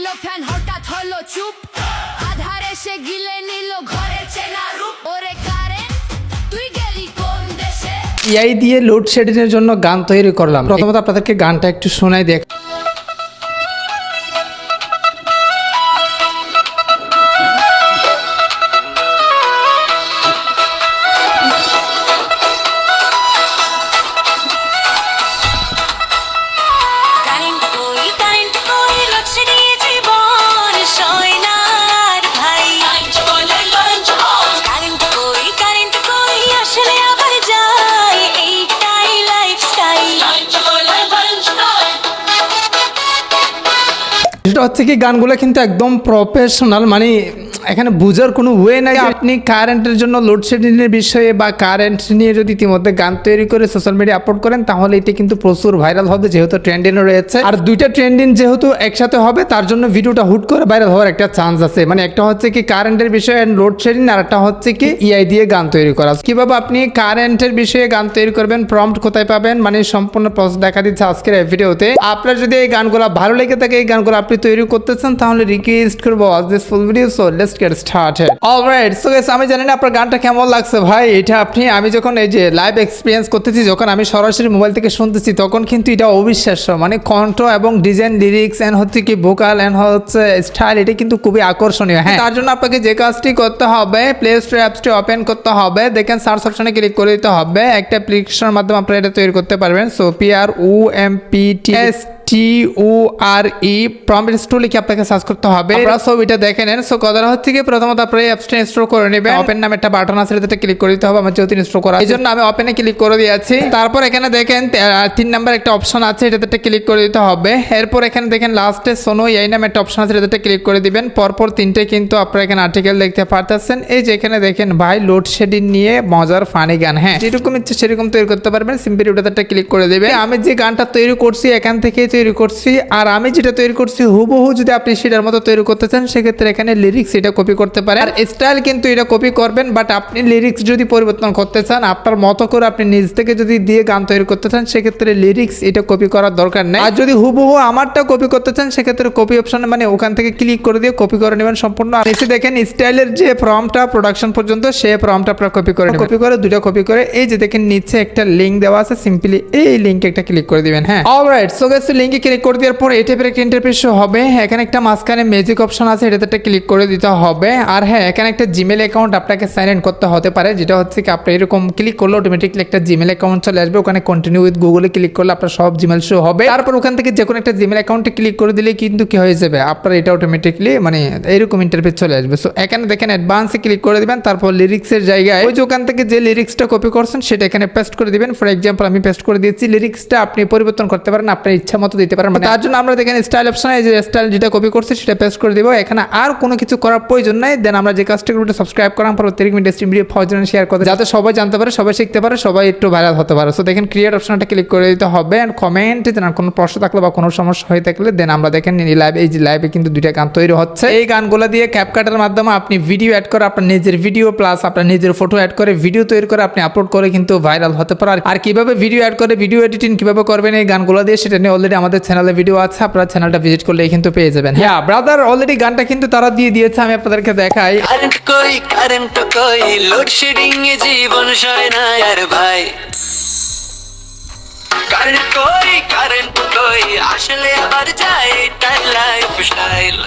ছিল ফ্যান হঠাৎ হলো চুপ, আধারে সে গিলে নিল ঘরের চেনা রূপ। ওরে কারেন্ট তুই গেলি কোন দেশে? এআই দিয়ে লোডশেডিং এর জন্য গান তৈরি করলাম। প্রথমত আপনাদেরকে গানটা একটু শোনাই দেখ। সেটা হচ্ছে কি গানগুলো কিন্তু একদম প্রফেশনাল, মানে এখানে বুঝার কোনো ওয়ে নাই। আপনি কারেন্টের জন্য লোডশেডিংয়ের বিষয়ে বা কারেন্ট নিয়ে যদি ইতিমধ্যে গান তৈরি করে সোশ্যাল মিডিয়া আপলোড করেন তাহলে এটা কিন্তু প্রচুর ভাইরাল হবে, যেহেতু ট্রেন্ডিংয়ে রয়েছে। আর দুইটা ট্রেন্ডিং যেহেতু একসাথে হবে তার জন্য ভিডিওটা হুট করে ভাইরাল হওয়ার একটা চান্স আছে। মানে একটা হচ্ছে কি কারেন্টের বিষয়ে লোডশেডিং, আর একটা হচ্ছে কি এআই দিয়ে গান তৈরি করা। কিভাবে আপনি কারেন্টের বিষয়ে গান তৈরি করবেন, প্রম্পট কোথায় পাবেন, মানে সম্পূর্ণ প্রসেস দেখা দিচ্ছে আজকের এই ভিডিওতে। আপনার যদি এই গানগুলো ভালো লেগে থাকে, এই গানগুলো আপনি তৈরি করতেছেন, তাহলে রিকোয়েস্ট করবো watch this full video. So let's get started. Alright, so guys, আমি জানি না আপনার গানটা কেমন লাগছে ভাই। এটা আমি যখন এই যে লাইভ এক্সপিরিয়েন্স করতেছি, যখন আমি সরাসরি মোবাইল থেকে শুনতেছি, তখন কিন্তু এটা অবিশ্বাস্য। মানে কণ্ঠ এবং ডিজাইন, লিরিক্স এন্ড হচ্ছে কি ভোকাল এন্ড হচ্ছে স্টাইল, এটা কিন্তু খুবই আকর্ষণীয়। হ্যাঁ, তার জন্য আপনাকে যে কাজটি করতে হবে, প্লে স্টোর অ্যাপসটি ওপেন করতে হবে, দেখেন সার্চ অপশনে ক্লিক করে দিতে হবে। একটা অ্যাপ্লিকেশনের মাধ্যমে আপনারা এটা তৈরি করতে পারবেন। সো PROMPTSTORE প্রম্পট টুল লিখে আপনাকে সার্চ করতে হবে। আপনারা ছবিটা দেখে নেন। সো কথা হচ্ছে কি প্রথমত আপনারা এই অ্যাপসটা ইনস্টল করে নেবেন। ওপেন নামে একটা বাটন আছে, এটাতে ক্লিক করে দিতে হবে। আমার যেহেতু ইনস্টল করা, এই জন্য আমি ওপেনে ক্লিক করে দিয়েছি। তারপর এখানে দেখেন 3 নাম্বার একটা অপশন আছে, এটাতে ক্লিক করে দিতে হবে। এরপর এখানে দেখেন লাস্টে সোনো এই নামে একটা অপশন আছে, এটাতে ক্লিক করে দিবেন। পরপর 3টে কিন্তু আপনারা এখানে আর্টিকেল দেখতে পারতেছেন। এই যে এখানে দেখেন ভাই, লোডশেডিং নিয়ে মজার ফানি গান। হ্যাঁ, যেরকম ইচ্ছে সেরকম তৈরি করতে পারবেন। সিম্পলি ওটাতে ক্লিক করে দেবেন। আমি যে গানটা তৈরি করছি এখান থেকে তৈরি করছি, আর আমি যেটা তৈরি করছি হুবহু যদি আপনি সেটার মতো তৈরি করতে চান, সেক্ষেত্রে এখানে লিরিক্স এটা কপি করতে পারেন। আর স্টাইল কিন্তু এটা কপি করবেন, বাট আপনি লিরিক্স যদি পরিবর্তন করতে চান, আপনার মতো করে আপনি নিজ থেকে যদি দিয়ে গান তৈরি করতে চান, সেক্ষেত্রে লিরিক্স এটা কপি করার দরকার নেই। আর যদি হুবহু আমারটা কপি করতে চান, সেক্ষেত্রে কপি অপশনে মানে ওখান থেকে ক্লিক করে দিয়ে কপি করে নেবেন সম্পূর্ণ। আর এসে দেখেন স্টাইলের যে প্রম্পটটা প্রোডাকশন পর্যন্ত, সে প্রম্পটটা আপনারা কপি করে নেবেন। কপি করে দুটো কপি করে এই যে দেখেন নিচে একটা লিংক দেওয়া আছে, সিম্পলি এই লিংকে একটা ক্লিক করে দিবেন। হ্যাঁ, অলরাইট, সো গাইস, লিংকে ক্লিক করে দেওয়ার পর এই টাইপের একটা ইন্টারফেস হবে। এখানে একটা মাঝখানে ম্যাজিক অপশন আছে, এটাতে একটা ক্লিক করে দিতে হবে। আর হ্যাঁ, এখানে একটা জিমেল অ্যাকাউন্ট আপনাকে সাইন ইন করতে হতে পারে, যেটা হচ্ছে কি আপনি এরকম ক্লিক করলে অটোমেটিকলি একটা জিমেল অ্যাকাউন্ট চলে আসবে। ওখানে কন্টিনিউ উইথ গুগলে ক্লিক করলে আপনার সব জিমেল শো হবে। তারপর ওখান থেকে যে কোনো একটা জিমেল অ্যাকাউন্টে ক্লিক করে দিলে কিন্তু কি হয়ে যাবে, আপনার এটা অটোমেটিকলি মানে এরকম ইন্টারফেস চলে আসবে। সো এখানে দেখেন অ্যাডভান্সে ক্লিক করে দিবেন। তারপর লিরিক্সের জায়গায় ওই যে ওখান থেকে যে লিরিক্সটা কপি করছেন সেটা এখানে পেস্ট করে দিবেন। ফর এক্সাম্পল আমি পেস্ট করে দিয়েছি। লিরিক্সটা আপনি পরিবর্তন করতে পারেন, আপনার ইচ্ছা মতো দিতে পারেন। তার জন্য আমরা দেখেন স্টাইল অপশনে এই যে স্টাইল যেটা কপি করছি সেটা পেস্ট করে দিব। এখানে আর কোনো কিছু করার প্রয়োজন নাই। দেন আমরা যে কাজটা করব, সাবস্ক্রাইব করার পর 30 মিনিট স্ট্রিম ভিডিও ফরজন শেয়ার করতে, যাতে সবাই জানতে পারে, সবাই শিখতে পারে, সবাই একটু ভাইরাল হতে পারে। সো দেখেন ক্রিয়েট অপশনটা ক্লিক করে দিতে হবে। এন্ড কমেন্টে দেন কোনো প্রশ্ন থাকলে বা কোনো সমস্যা হয়ে থাকলে দেন আমরা দেখেন লাইভ, এই যে লাইভে কিন্তু দুইটা গান তৈরি হচ্ছে। এই গানগুলো দিয়ে ক্যাপকাটের মাধ্যমে আপনি ভিডিও অ্যাড করে, আপনার নিজের ভিডিও প্লাস আপনার নিজের ফটো অ্যাড করে ভিডিও তৈরি করে আপনি আপলোড করে কিন্তু ভাইরাল হতে পারে। আর কিভাবে ভিডিও অ্যাড করে ভিডিও এডিটিং কিভাবে করবেন এই গানগুলো দিয়ে, সেটা নিয়ে অলরেডি আমাদের চ্যানেলে ভিডিও আছে, আপনারা চ্যানেলটা ভিজিট করলে কিন্তু পেয়ে যাবেন। হ্যাঁ ব্রাদার, অলরেডি গানটা কিন্তু তারা দিয়ে দিয়েছে, আমি আপনাদেরকে দেখাই। কারেন্ট কই লোডশেডিং এ জীবন সয় না আর ভাই। কারেন্ট কই আসলে আবার যায় তাই লাইফ স্টাইল।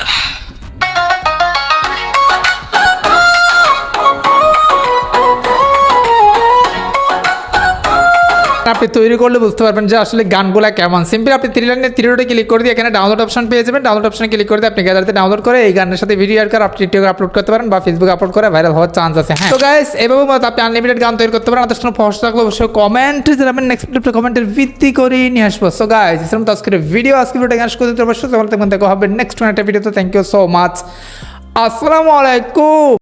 আপনি তৈরি করলে বুঝতে পারবেন যে আসলে গানগুলা কেমন। সিম্পলি আপনি 3 লাইনের 3 ডটে ক্লিক করে দিয়ে এখানে ডাউনলোড অপশন পেয়ে যাবেন। ডাউনলোড অপশনে ক্লিক করে দিয়ে আপনি গ্যালারিতে ডাউনলোড করে এই গানের সাথে ভিডিও অ্যাড করে আপনি টিকটকে আপলোড করতে পারেন বা ফেসবুকে আপলোড করে ভাইরাল হওয়ার চান্স আছে। হ্যাঁ, তো গাইস, এভাবে আপনি আনলিমিটেড গান তৈরি করতে পারেন। আপনার কোনো প্রশ্ন থাকলে অবশ্যই কমেন্টে জানাবেন, নেক্সট ভিডিওতে কমেন্টের ভিত্তি করে নিয়ে আসবো। সো গাইস, এরকম তো আজকের ভিডিও গান শুরু করতে অবশ্যই দেখা হবে নেক্সট একটা ভিডিওতে। Thank you so much. আসসালামু আলাইকুম।